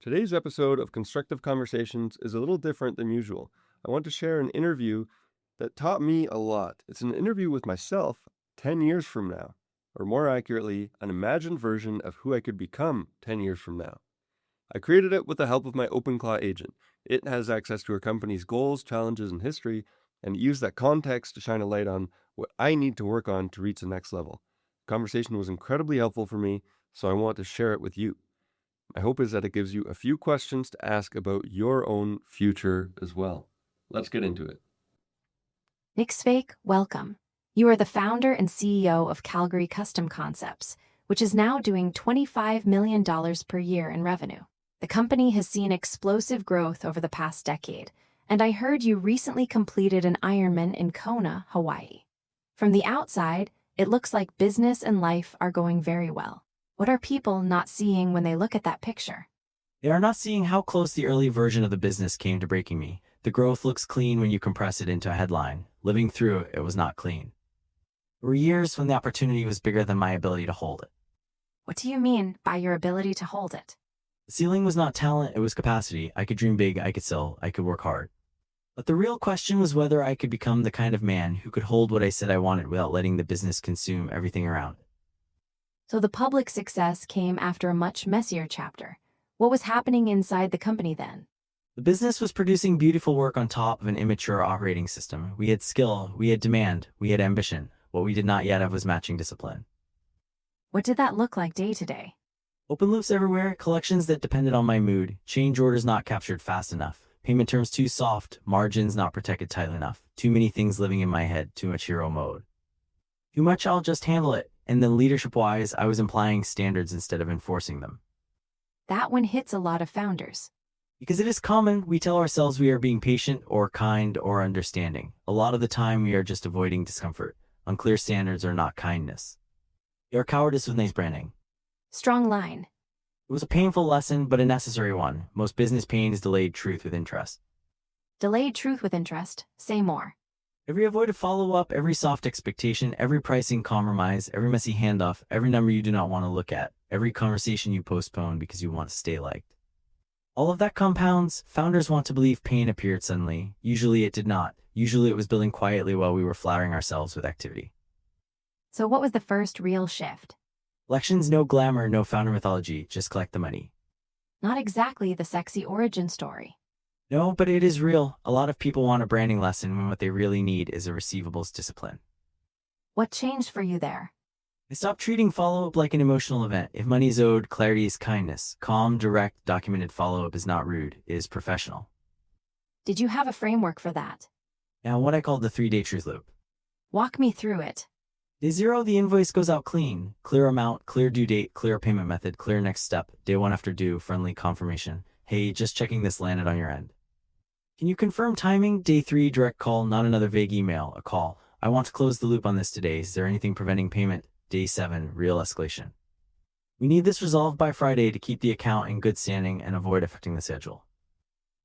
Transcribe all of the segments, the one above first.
Today's episode of Constructive Conversations is a little different than usual. I want to share an interview that taught me a lot. It's an interview with myself 10 years from now, or more accurately, an imagined version of who I could become 10 years from now. I created it with the help of my OpenClaw agent. It has access to our company's goals, challenges, and history, and used that context to shine a light on what I need to work on to reach the next level. The conversation was incredibly helpful for me, so I want to share it with you. My hope is that it gives you a few questions to ask about your own future as well. Let's get into it. Nick Svake, welcome. You are the founder and CEO of Calgary Custom Concepts, which is now doing $25 million per year in revenue. The company has seen explosive growth over the past decade, and I heard you recently completed an Ironman in Kona, Hawaii. From the outside, it looks like business and life are going very well. What are people not seeing when they look at that picture? They are not seeing how close the early version of the business came to breaking me. The growth looks clean when you compress it into a headline. Living through it was not clean. There were years when the opportunity was bigger than my ability to hold it. What do you mean by your ability to hold it? The ceiling was not talent, it was capacity. I could dream big, I could sell, I could work hard. But the real question was whether I could become the kind of man who could hold what I said I wanted without letting the business consume everything around it. So the public success came after a much messier chapter. What was happening inside the company then? The business was producing beautiful work on top of an immature operating system. We had skill, we had demand, we had ambition. What we did not yet have was matching discipline. What did that look like day to day? Open loops everywhere, collections that depended on my mood, change orders not captured fast enough, payment terms too soft, margins not protected tightly enough, too many things living in my head, too much hero mode. Too much I'll just handle it, and then leadership-wise, I was implying standards instead of enforcing them. That one hits a lot of founders. Because it is common, we tell ourselves we are being patient or kind or understanding. A lot of the time, we are just avoiding discomfort. Unclear standards are not kindness. They are cowardice with nice branding. Strong line. It was a painful lesson, but a necessary one. Most business pain is delayed truth with interest. Delayed truth with interest. Say more. Every avoided follow-up, every soft expectation, every pricing compromise, every messy handoff, every number you do not want to look at, every conversation you postpone because you want to stay liked. All of that compounds. Founders want to believe pain appeared suddenly. Usually it did not. Usually it was building quietly while we were flattering ourselves with activity. So what was the first real shift? Elections, no glamour, no founder mythology, just collect the money. Not exactly the sexy origin story. No, but it is real. A lot of people want a branding lesson when what they really need is a receivables discipline. What changed for you there? I stopped treating follow-up like an emotional event. If money is owed, clarity is kindness. Calm, direct, documented follow-up is not rude, it is professional. Did you have a framework for that? Now, what I call the 3-day truth loop. Walk me through it. Day 0, the invoice goes out clean. Clear amount, clear due date, clear payment method, clear next step. Day 1 after due, friendly confirmation. Hey, just checking this landed on your end. Can you confirm timing? Day 3, direct call, not another vague email, a call. I want to close the loop on this today. Is there anything preventing payment? Day 7, real escalation. We need this resolved by Friday to keep the account in good standing and avoid affecting the schedule.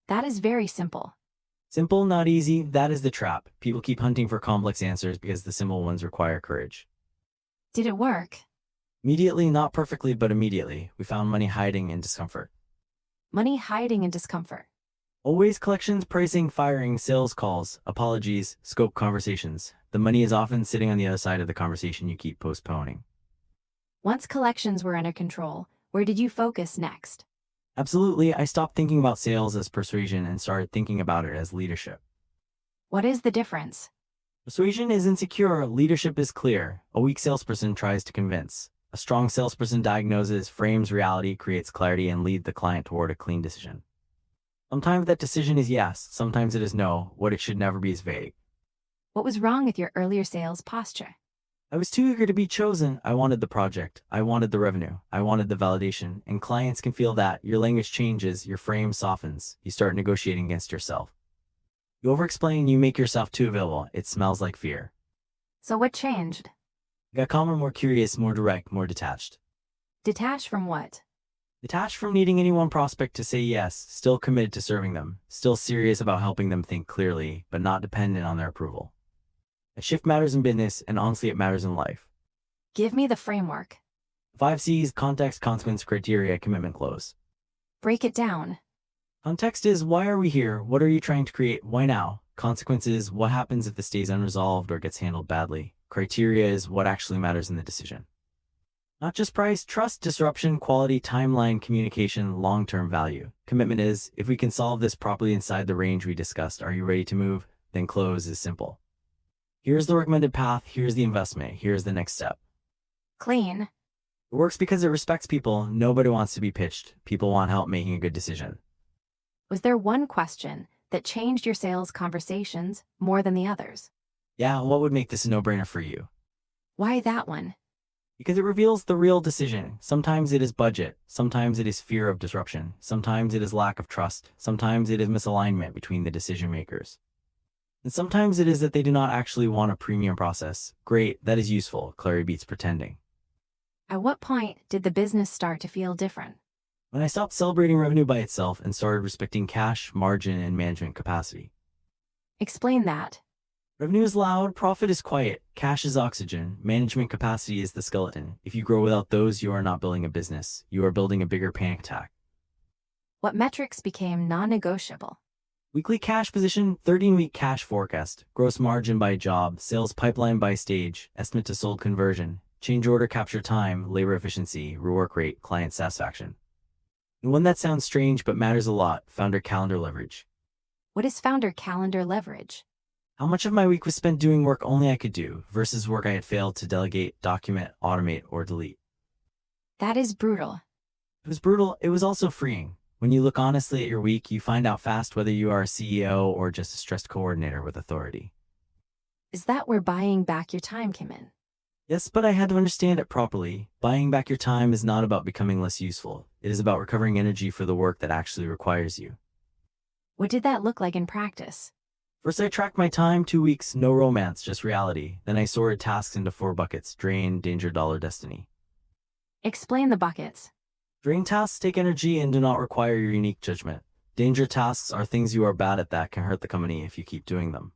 That is very simple. Simple, not easy, that is the trap. People keep hunting for complex answers because the simple ones require courage. Did it work? Immediately, not perfectly, but immediately, we found money hiding in discomfort. Money hiding in discomfort. Always collections, pricing, firing, sales calls, apologies, scope conversations. The money is often sitting on the other side of the conversation you keep postponing. Once collections were under control, where did you focus next? Absolutely, I stopped thinking about sales as persuasion and started thinking about it as leadership. What is the difference? Persuasion is insecure, leadership is clear. A weak salesperson tries to convince. A strong salesperson diagnoses, frames reality, creates clarity, and leads the client toward a clean decision. Sometimes that decision is yes, sometimes it is no. What it should never be is vague. What was wrong with your earlier sales posture? I was too eager to be chosen. I wanted the project. I wanted the revenue. I wanted the validation. And clients can feel that. Your language changes, your frame softens. You start negotiating against yourself. You over-explain, you make yourself too available. It smells like fear. So what changed? I got calmer, more curious, more direct, more detached. Detached from what? Detached from needing any one prospect to say yes, still committed to serving them, still serious about helping them think clearly, but not dependent on their approval. A shift matters in business, and honestly it matters in life. Give me the framework. 5 C's: context, consequence, criteria, commitment, close. Break it down. Context is, why are we here? What are you trying to create? Why now? Consequences, what happens if this stays unresolved or gets handled badly? Criteria is what actually matters in the decision. Not just price, trust, disruption, quality, timeline, communication, long-term value. Commitment is, if we can solve this properly inside the range we discussed, are you ready to move? Then close is simple. Here's the recommended path, here's the investment, here's the next step. Clean. It works because it respects people. Nobody wants to be pitched. People want help making a good decision. Was there one question that changed your sales conversations more than the others? Yeah, what would make this a no-brainer for you? Why that one? Because it reveals the real decision. Sometimes it is budget, sometimes it is fear of disruption, sometimes it is lack of trust, sometimes it is misalignment between the decision makers. And sometimes it is that they do not actually want a premium process. Great, that is useful. Clarity beats pretending. At what point did the business start to feel different? When I stopped celebrating revenue by itself and started respecting cash, margin, and management capacity. Explain that. Revenue is loud, profit is quiet, cash is oxygen, management capacity is the skeleton. If you grow without those, you are not building a business. You are building a bigger panic attack. What metrics became non-negotiable? Weekly cash position, 13-week cash forecast, gross margin by job, sales pipeline by stage, estimate to sold conversion, change order capture time, labor efficiency, rework rate, client satisfaction. And one that sounds strange but matters a lot, founder calendar leverage. What is founder calendar leverage? How much of my week was spent doing work only I could do versus work I had failed to delegate, document, automate, or delete. That is brutal. It was brutal. It was also freeing. When you look honestly at your week, you find out fast whether you are a CEO or just a stressed coordinator with authority. Is that where buying back your time came in? Yes, but I had to understand it properly. Buying back your time is not about becoming less useful. It is about recovering energy for the work that actually requires you. What did that look like in practice? First, I tracked my time, 2 weeks, no romance, just reality. Then I sorted tasks into 4 buckets: drain, danger, dollar, destiny. Explain the buckets. Drain tasks take energy and do not require your unique judgment. Danger tasks are things you are bad at that can hurt the company if you keep doing them.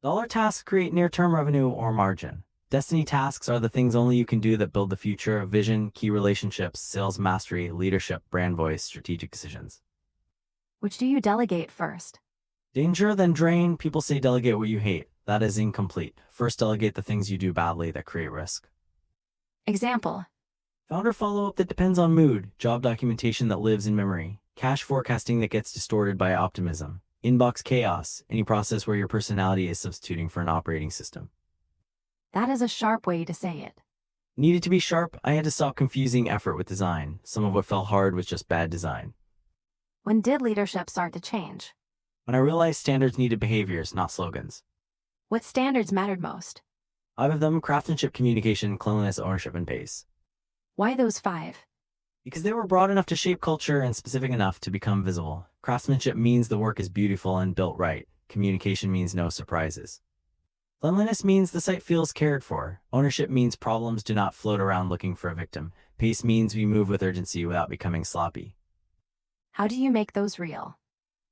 Dollar tasks create near-term revenue or margin. Destiny tasks are the things only you can do that build the future: vision, key relationships, sales mastery, leadership, brand voice, strategic decisions. Which do you delegate first? Danger, then drain. People say delegate what you hate. That is incomplete. First, delegate the things you do badly that create risk. Example. Founder follow-up that depends on mood. Job documentation that lives in memory. Cash forecasting that gets distorted by optimism. Inbox chaos. Any process where your personality is substituting for an operating system. That is a sharp way to say it. Needed to be sharp. I had to stop confusing effort with design. Some of what fell hard was just bad design. When did leadership start to change? When I realized standards needed behaviors, not slogans. What standards mattered most? 5 of them: craftsmanship, communication, cleanliness, ownership, and pace. Why those 5? Because they were broad enough to shape culture and specific enough to become visible. Craftsmanship means the work is beautiful and built right. Communication means no surprises. Cleanliness means the site feels cared for. Ownership means problems do not float around looking for a victim. Pace means we move with urgency without becoming sloppy. How do you make those real?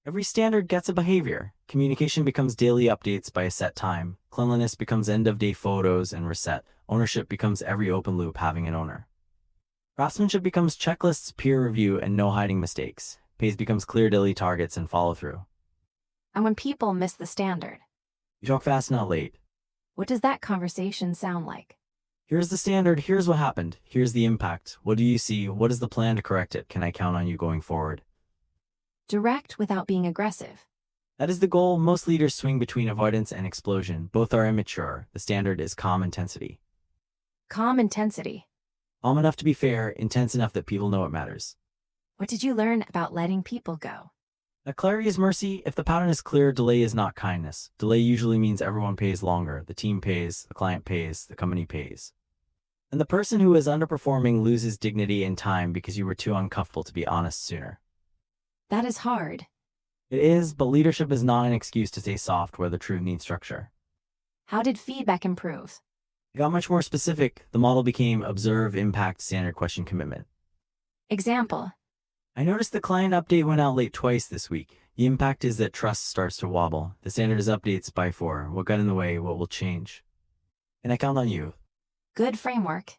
Every standard gets a behavior. Communication becomes daily updates by a set time. Cleanliness becomes end-of-day photos and reset. Ownership becomes every open loop having an owner. Craftsmanship becomes checklists, peer review, and no hiding mistakes. Pace becomes clear daily targets and follow-through. And when people miss the standard, You talk fast, not late. what does that conversation sound like? Here's the standard, here's what happened, here's the impact. What do you see? What is the plan to correct it? Can I count on you going forward? Direct without being aggressive. That is the goal. Most leaders swing between avoidance and explosion. Both are immature. The standard is calm intensity. Calm intensity. Calm enough to be fair, intense enough that people know it matters. What did you learn about letting people go? That clarity is mercy. If the pattern is clear, delay is not kindness. Delay usually means everyone pays longer. The team pays, the client pays, the company pays. And the person who is underperforming loses dignity and time because you were too uncomfortable to be honest sooner. That is hard. It is, but leadership is not an excuse to stay soft where the truth needs structure. How did feedback improve? It got much more specific. The model became observe, impact, standard, question, commitment. Example. I noticed the client update went out late twice this week. The impact is that trust starts to wobble. The standard is updates by 4. What got in the way? What will change? And I count on you. Good framework.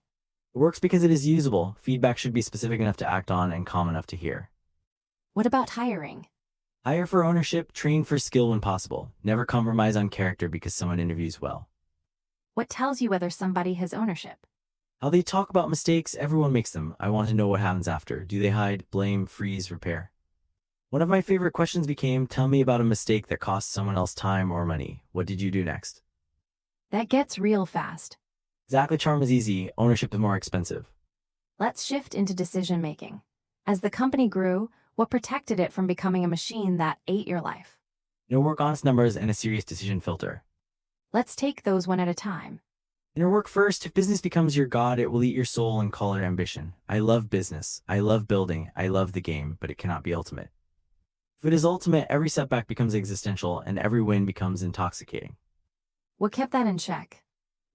It works because it is usable. Feedback should be specific enough to act on and calm enough to hear. What about hiring? Hire for ownership, train for skill when possible. Never compromise on character because someone interviews well. What tells you whether somebody has ownership? How they talk about mistakes, everyone makes them. I want to know what happens after. Do they hide, blame, freeze, repair? One of my favorite questions became, tell me about a mistake that cost someone else time or money. What did you do next? That gets real fast. Exactly, charm is easy, ownership is more expensive. Let's shift into decision making. As the company grew, what protected it from becoming a machine that ate your life? Inner work, honest numbers, and a serious decision filter. Let's take those one at a time. Inner work first. If business becomes your god, it will eat your soul and call it ambition. I love business. I love building. I love the game, but it cannot be ultimate. If it is ultimate, every setback becomes existential and every win becomes intoxicating. What kept that in check?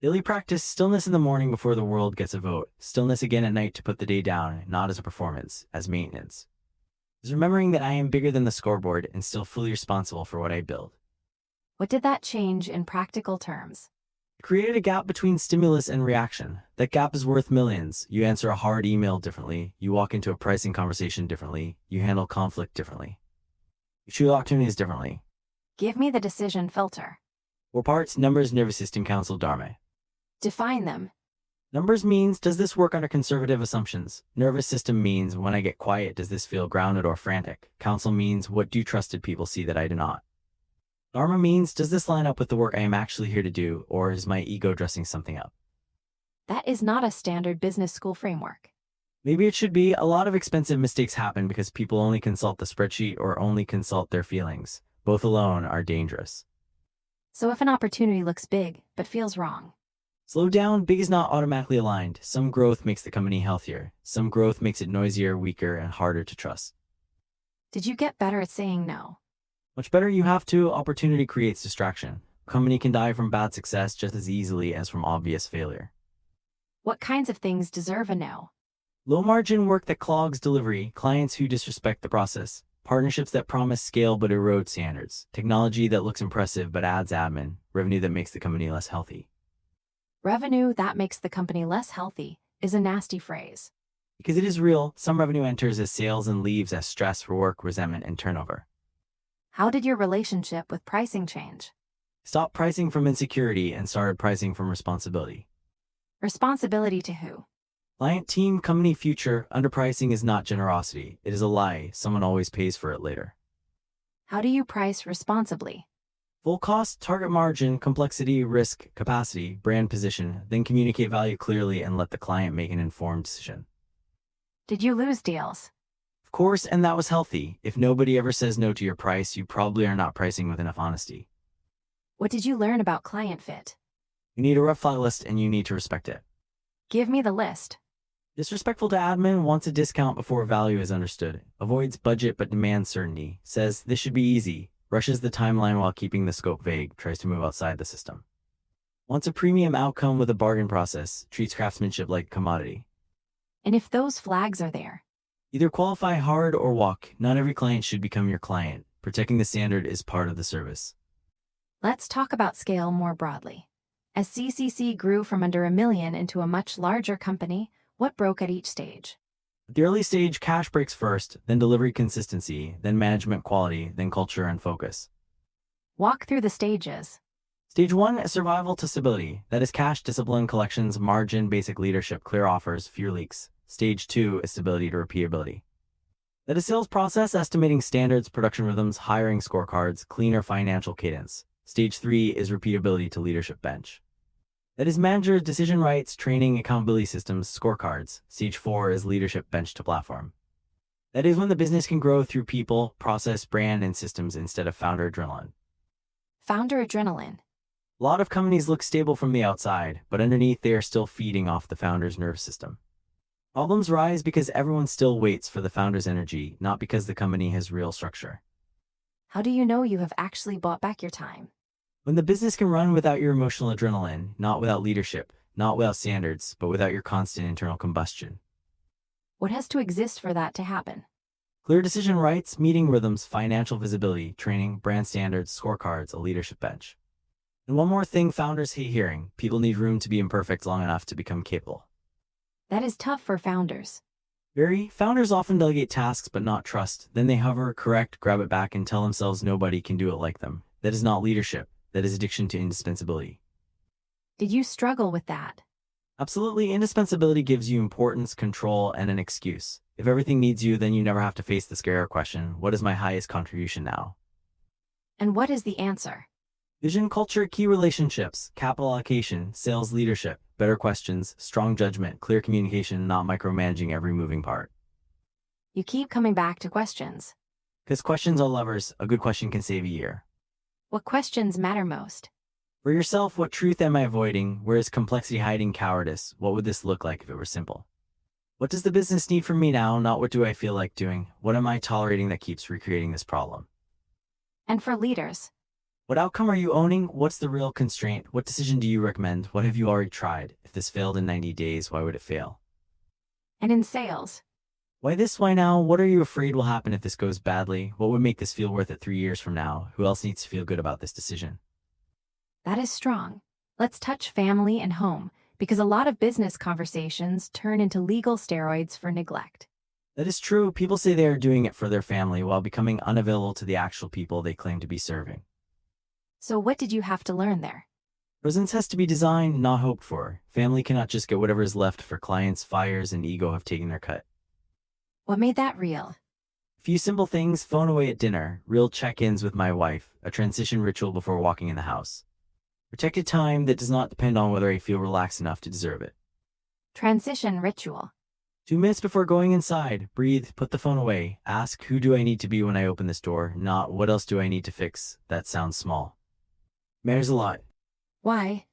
Daily practice, stillness in the morning before the world gets a vote. Stillness again at night to put the day down, not as a performance, as maintenance. Is remembering that I am bigger than the scoreboard and still fully responsible for what I build. What did that change in practical terms? It created a gap between stimulus and reaction. That gap is worth millions. You answer a hard email differently. You walk into a pricing conversation differently. You handle conflict differently. You choose opportunities differently. Give me the decision filter. 4 parts: numbers, nervous system, counsel, dharma. Define them. Numbers means, does this work under conservative assumptions? Nervous system means, when I get quiet, does this feel grounded or frantic? Counsel means, what do trusted people see that I do not? Dharma means, does this line up with the work I am actually here to do, or is my ego dressing something up? That is not a standard business school framework. Maybe it should be. A lot of expensive mistakes happen because people only consult the spreadsheet or only consult their feelings. Both alone are dangerous. So if an opportunity looks big, but feels wrong, Slow down. Big is not automatically aligned. Some growth makes the company healthier. Some growth makes it noisier, weaker, and harder to trust. did you get better at saying no? Much better. You have to. Opportunity creates distraction. A company can die from bad success just as easily as from obvious failure. What kinds of things deserve a no? Low margin work that clogs delivery, clients who disrespect the process, partnerships that promise scale but erode standards, technology that looks impressive but adds admin, revenue that makes the company less healthy. Revenue that makes the company less healthy is a nasty phrase. Because it is real, some revenue enters as sales and leaves as stress for work, resentment, and turnover. How did your relationship with pricing change? Stop pricing from insecurity and started pricing from responsibility. Responsibility to who? Client, team, company, future. Underpricing is not generosity. It is a lie. Someone always pays for it later. How do you price responsibly? Full cost, target margin, complexity, risk, capacity, brand position, then communicate value clearly and let the client make an informed decision. Did you lose deals? Of course, and that was healthy. If nobody ever says no to your price, you probably are not pricing with enough honesty. What did you learn about client fit? You need a red flag list and you need to respect it. Give me the list. Disrespectful to admin, wants a discount before value is understood, avoids budget but demands certainty, says this should be easy, rushes the timeline while keeping the scope vague, tries to move outside the system. Wants a premium outcome with a bargain process, treats craftsmanship like commodity. And if those flags are there, Either qualify hard or walk. Not every client should become your client. Protecting the standard is part of the service. let's talk about scale more broadly. As CCC grew from under $1 million into a much larger company, what broke at each stage? At the early stage, cash breaks first, then delivery consistency, then management quality, then culture and focus. Walk through the stages. Stage 1 is survival to stability. That is cash, discipline, collections, margin, basic leadership, clear offers, fewer leaks. Stage 2 is stability to repeatability. That is sales process, estimating standards, production rhythms, hiring scorecards, cleaner financial cadence. Stage 3 is repeatability to leadership bench. That is manager decision rights, training, accountability systems, scorecards. Stage 4 is leadership bench to platform. That is when the business can grow through people, process, brand, and systems instead of founder adrenaline. Founder adrenaline. A lot of companies look stable from the outside, but underneath they are still feeding off the founder's nervous system. Problems rise because everyone still waits for the founder's energy, not because the company has real structure. How do you know you have actually bought back your time? When the business can run without your emotional adrenaline, not without leadership, not without standards, but without your constant internal combustion. What has to exist for that to happen? Clear decision rights, meeting rhythms, financial visibility, training, brand standards, scorecards, a leadership bench. And one more thing founders hate hearing: people need room to be imperfect long enough to become capable. That is tough for founders. Very. Founders often delegate tasks but not trust. Then they hover, correct, grab it back, and tell themselves nobody can do it like them. That is not leadership. That is addiction to indispensability. Did you struggle with that? Absolutely, indispensability gives you importance, control, and an excuse. If everything needs you, then you never have to face the scary question, what is my highest contribution now? And what is the answer? Vision, culture, key relationships, capital allocation, sales leadership, better questions, strong judgment, clear communication, not micromanaging every moving part. You keep coming back to questions. Because questions are levers, a good question can save a year. What questions matter most? For yourself, what truth am I avoiding? Where is complexity hiding cowardice? What would this look like if it were simple? What does the business need from me now? Not what do I feel like doing? What am I tolerating that keeps recreating this problem? And for leaders, What outcome are you owning? What's the real constraint? What decision do you recommend? What have you already tried? If this failed in 90 days, why would it fail? and in sales, Why this? Why now? What are you afraid will happen if this goes badly? What would make this feel worth it 3 years from now? Who else needs to feel good about this decision? that is strong. Let's touch family and home, because a lot of business conversations turn into legal steroids for neglect. That is true. People say they are doing it for their family while becoming unavailable to the actual people they claim to be serving. So what did you have to learn there? Presence has to be designed, not hoped for. Family cannot just get whatever is left for clients, fires, and ego have taken their cut. What made that real? A few simple things: phone away at dinner, real check-ins with my wife, a transition ritual before walking in the house. Protected time that does not depend on whether I feel relaxed enough to deserve it. Transition ritual. 2 minutes before going inside, breathe, put the phone away, ask who do I need to be when I open this door, not what else do I need to fix. That sounds small. Matters a lot. Why?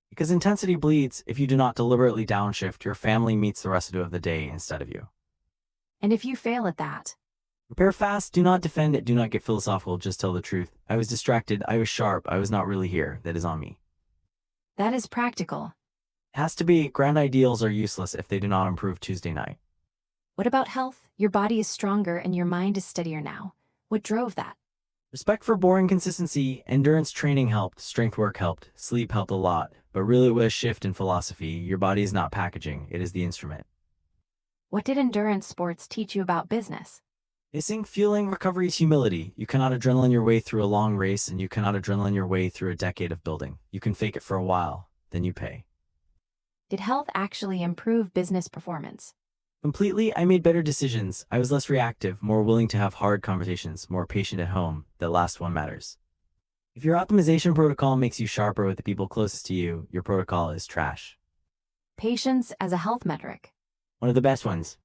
Because intensity bleeds. If you do not deliberately downshift, your family meets the rest of the day instead of you. And if you fail at that? Prepare fast, do not defend it, do not get philosophical, just tell the truth. I was distracted, I was sharp, I was not really here, that is on me. That is practical. It has to be. Grand ideals are useless if they do not improve Tuesday night. What about health? Your body is stronger and your mind is steadier now. What drove that? Respect for boring consistency, endurance training helped, strength work helped, sleep helped a lot, but really it was a shift in philosophy. Your body is not packaging, it is the instrument. What did endurance sports teach you about business? Missing, fueling, recovery is humility. You cannot adrenaline your way through a long race, and you cannot adrenaline your way through a decade of building. You can fake it for a while, then you pay. Did health actually improve business performance? Completely, I made better decisions. I was less reactive, more willing to have hard conversations, more patient at home. That last one matters. If your optimization protocol makes you sharper with the people closest to you, your protocol is trash. Patience as a health metric. One of the best ones.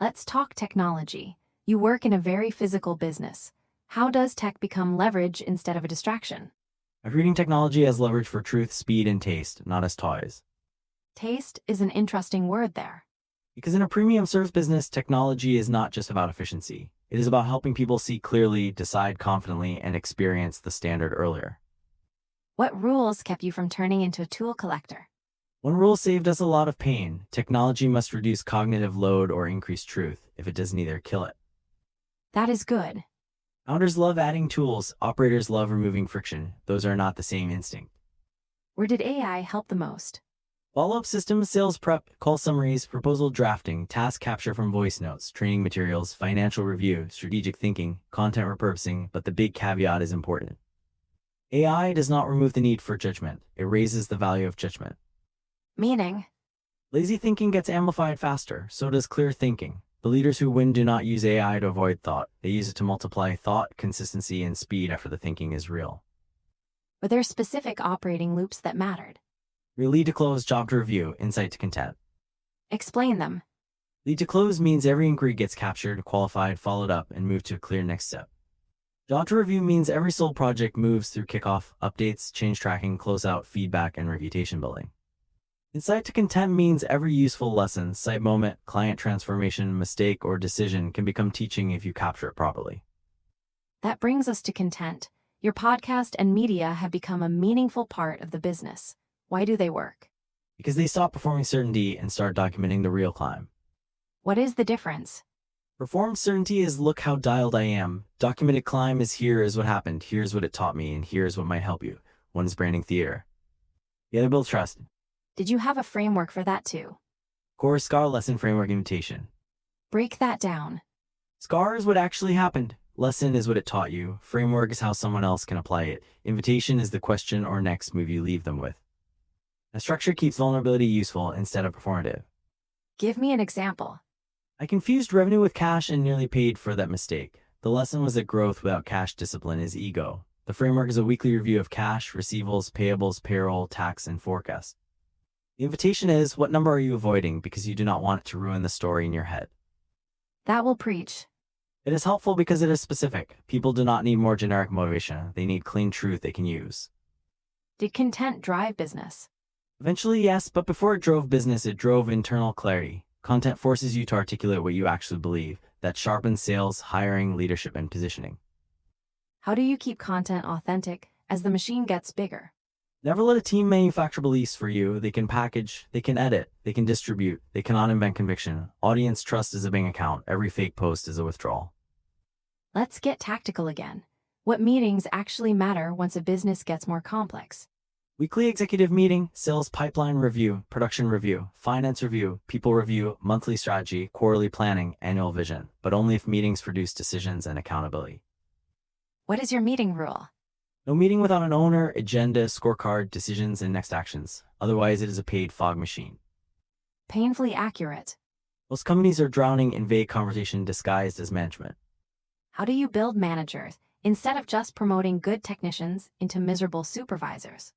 Let's talk technology. You work in a very physical business. How does tech become leverage instead of a distraction? I'm reading technology as leverage for truth, speed, and taste, not as toys. Taste is an interesting word there. Because in a premium service business, technology is not just about efficiency. It is about helping people see clearly, decide confidently, and experience the standard earlier. What rules kept you from turning into a tool collector? One rule saved us a lot of pain. Technology must reduce cognitive load or increase truth. If it does neither, kill it. That is good. Founders love adding tools. Operators love removing friction. Those are not the same instinct. Where did AI help the most? Follow-up systems, sales prep, call summaries, proposal drafting, task capture from voice notes, training materials, financial review, strategic thinking, content repurposing, but the big caveat is important. AI does not remove the need for judgment. It raises the value of judgment. Meaning? Lazy thinking gets amplified faster, so does clear thinking. The leaders who win do not use AI to avoid thought. They use it to multiply thought, consistency, and speed after the thinking is real. Were there specific operating loops that mattered? Lead to close, job to review, insight to content. Explain them. Lead to close means every inquiry gets captured, qualified, followed up, and moved to a clear next step. Job to review means every sold project moves through kickoff, updates, change tracking, closeout, feedback, and reputation building. Insight to content means every useful lesson, site moment, client transformation, mistake, or decision can become teaching if you capture it properly. That brings us to content. Your podcast and media have become a meaningful part of the business. Why do they work? Because they stop performing certainty and start documenting the real climb. What is the difference? Performed certainty is look how dialed I am. Documented climb is here is what happened, here's what it taught me, and here's what might help you. One is branding theater. The other builds trust. Did you have a framework for that too? Core SCAR lesson framework invitation. Break that down. SCAR is what actually happened. Lesson is what it taught you. Framework is how someone else can apply it. Invitation is the question or next move you leave them with. A structure keeps vulnerability useful instead of performative. Give me an example. I confused revenue with cash and nearly paid for that mistake. The lesson was that growth without cash discipline is ego. The framework is a weekly review of cash, receivables, payables, payroll, tax, and forecast. The invitation is, what number are you avoiding because you do not want it to ruin the story in your head? That will preach. It is helpful because it is specific. People do not need more generic motivation. They need clean truth they can use. Did content drive business? Eventually, yes, but before it drove business, it drove internal clarity. Content forces you to articulate what you actually believe. That sharpens sales, hiring, leadership, and positioning. How do you keep content authentic as the machine gets bigger? Never let a team manufacture beliefs for you. They can package, they can edit, they can distribute, they cannot invent conviction. Audience trust is a bank account. Every fake post is a withdrawal. Let's get tactical again. What meetings actually matter once a business gets more complex? Weekly executive meeting, sales pipeline review, production review, finance review, people review, monthly strategy, quarterly planning, annual vision, but only if meetings produce decisions and accountability. What is your meeting rule? No meeting without an owner, agenda, scorecard, decisions, and next actions. Otherwise, it is a paid fog machine. Painfully accurate. Most companies are drowning in vague conversation disguised as management. How do you build managers instead of just promoting good technicians into miserable supervisors?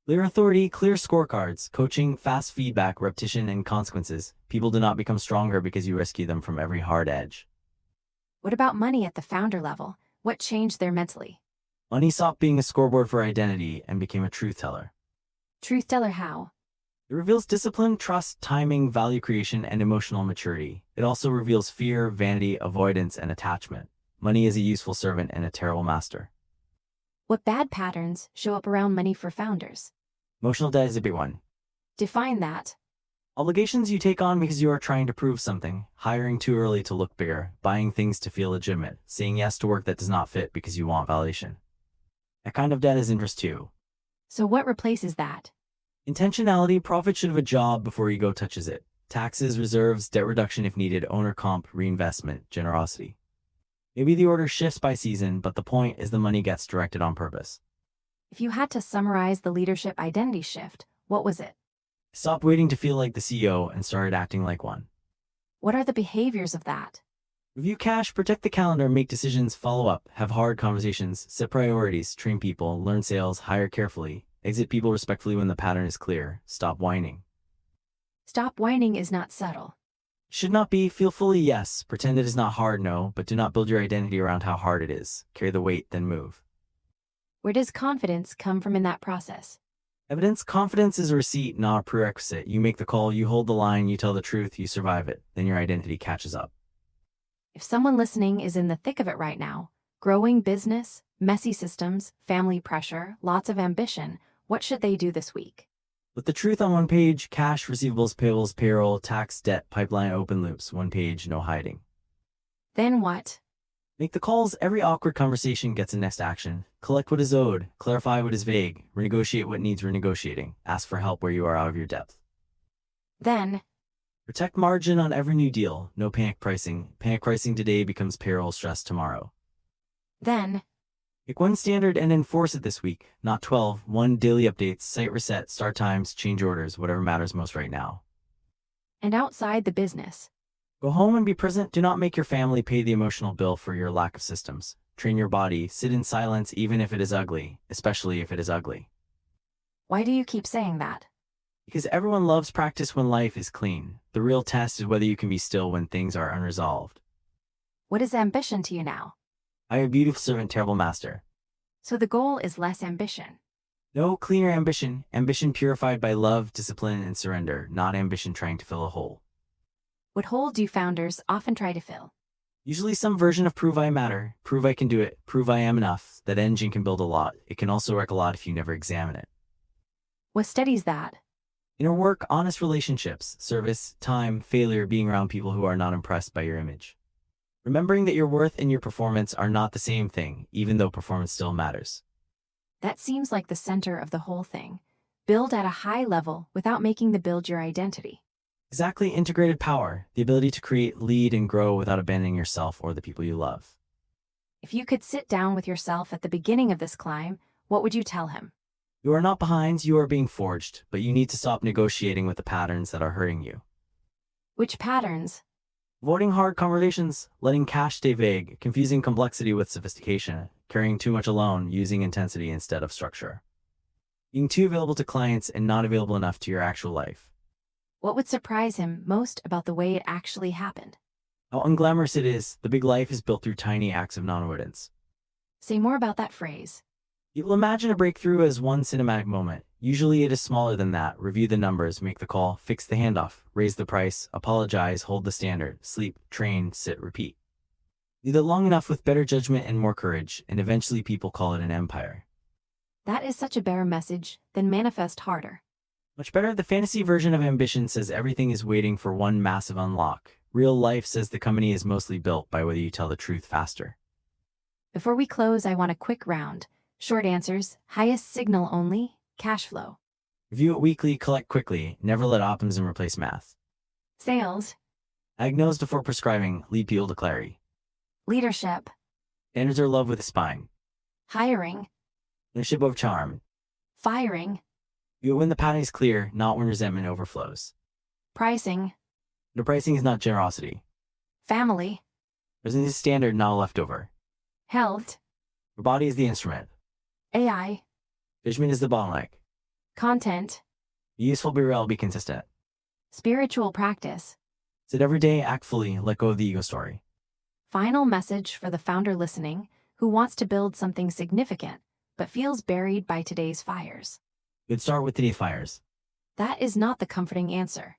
Clear authority, clear scorecards, coaching, fast feedback, repetition, and consequences. People do not become stronger because you rescue them from every hard edge. What about money at the founder level? What changed there mentally? Money stopped being a scoreboard for identity and became a truth teller. Truth teller how? It reveals discipline, trust, timing, value creation, and emotional maturity. It also reveals fear, vanity, avoidance, and attachment. Money is a useful servant and a terrible master. What bad patterns show up around money for founders? Emotional debt is a big one. Define that. Obligations you take on because you are trying to prove something, hiring too early to look bigger, buying things to feel legitimate, saying yes to work that does not fit because you want validation. That kind of debt is interest too. So what replaces that? Intentionality, profit should have a job before ego touches it. Taxes, reserves, debt reduction if needed, owner comp, reinvestment, generosity. Maybe the order shifts by season, but the point is the money gets directed on purpose. If you had to summarize the leadership identity shift, what was it? Stop waiting to feel like the CEO and started acting like one. What are the behaviors of that? Review cash, protect the calendar, make decisions, follow up, have hard conversations, set priorities, train people, learn sales, hire carefully, exit people respectfully when the pattern is clear, stop whining. Stop whining is not subtle. Should not be, feel fully yes, pretend it is not hard no, but do not build your identity around how hard it is. Carry the weight, then move. Where does confidence come from in that process? Evidence, confidence is a receipt, not a prerequisite. You make the call, you hold the line, you tell the truth, you survive it, then your identity catches up. If someone listening is in the thick of it right now, growing business, messy systems, family pressure, lots of ambition, what should they do this week? With the truth on one page, cash, receivables, payables, payroll, tax, debt, pipeline, open loops, one page, no hiding. Then what? Make the calls, every awkward conversation gets a next action. Collect what is owed, clarify what is vague, renegotiate what needs renegotiating, ask for help where you are out of your depth. Then, Protect margin on every new deal, no panic pricing. Panic pricing today becomes payroll stress tomorrow. then, Pick one standard and enforce it this week, not 12. One daily updates, site reset, start times, change orders, whatever matters most right now. and outside the business. Go home and be present. Do not make your family pay the emotional bill for your lack of systems. Train your body, sit in silence even if it is ugly, especially if it is ugly. Why do you keep saying that? Because everyone loves practice when life is clean. The real test is whether you can be still when things are unresolved. What is ambition to you now? I am a beautiful servant, terrible master. So the goal is less ambition. No cleaner ambition, ambition purified by love, discipline, and surrender, not ambition trying to fill a hole. What hole do founders often try to fill? Usually some version of prove I matter, prove I can do it, prove I am enough. That engine can build a lot. It can also wreck a lot if you never examine it. What studies that? Inner work, honest relationships, service, time, failure, being around people who are not impressed by your image. Remembering that your worth and your performance are not the same thing, even though performance still matters. That seems like the center of the whole thing. Build at a high level without making the build your identity. Exactly, integrated power, the ability to create, lead, and grow without abandoning yourself or the people you love. If you could sit down with yourself at the beginning of this climb, what would you tell him? You are not behind, you are being forged, but you need to stop negotiating with the patterns that are hurting you. Which patterns? Avoiding hard conversations, letting cash stay vague, confusing complexity with sophistication, carrying too much alone, using intensity instead of structure. Being too available to clients and not available enough to your actual life. What would surprise him most about the way it actually happened? How unglamorous it is, the big life is built through tiny acts of non-avoidance. Say more about that phrase. People imagine a breakthrough as one cinematic moment. Usually it is smaller than that. Review the numbers, make the call, fix the handoff, raise the price, apologize, hold the standard, sleep, train, sit, repeat. Leave it long enough with better judgment and more courage, and eventually people call it an empire. That is such a bare message, then manifest harder. Much better, the fantasy version of ambition says everything is waiting for one massive unlock. Real life says the company is mostly built by whether you tell the truth faster. Before we close, I want a quick round. Short answers, highest signal only, cash flow. Review it weekly, collect quickly, never let optimism replace math. Sales, Diagnose before prescribing, lead people to clarity. leadership, Standards are love with a spine. hiring, Leadership of charm. firing, You when the pattern is clear, not when resentment overflows. pricing, The pricing is not generosity. family, Presence is standard, not a leftover. health, Your body is the instrument. AI, Judgment is the bottleneck. content, Be useful, be real, be consistent. spiritual practice. Sit every day, act fully, let go of the ego story. Final message for the founder listening who wants to build something significant but feels buried by today's fires. Good start with today's fires. That is not the comforting answer.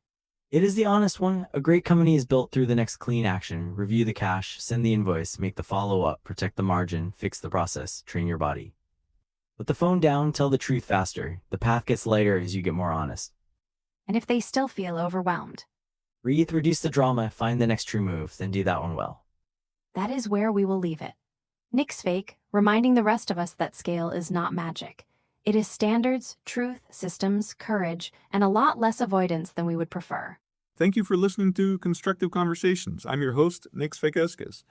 It is the honest one. A great company is built through the next clean action. Review the cash, send the invoice, make the follow-up, protect the margin, fix the process, train your body. Put the phone down, tell the truth faster. The path gets lighter as you get more honest. And if they still feel overwhelmed, Breathe, reduce the drama, find the next true move, then do that one well. that is where we will leave it. Nick's fake, reminding the rest of us that scale is not magic. It is standards, truth, systems, courage, and a lot less avoidance than we would prefer. Thank you for listening to Constructive Conversations. I'm your host, Nick Svekeskis.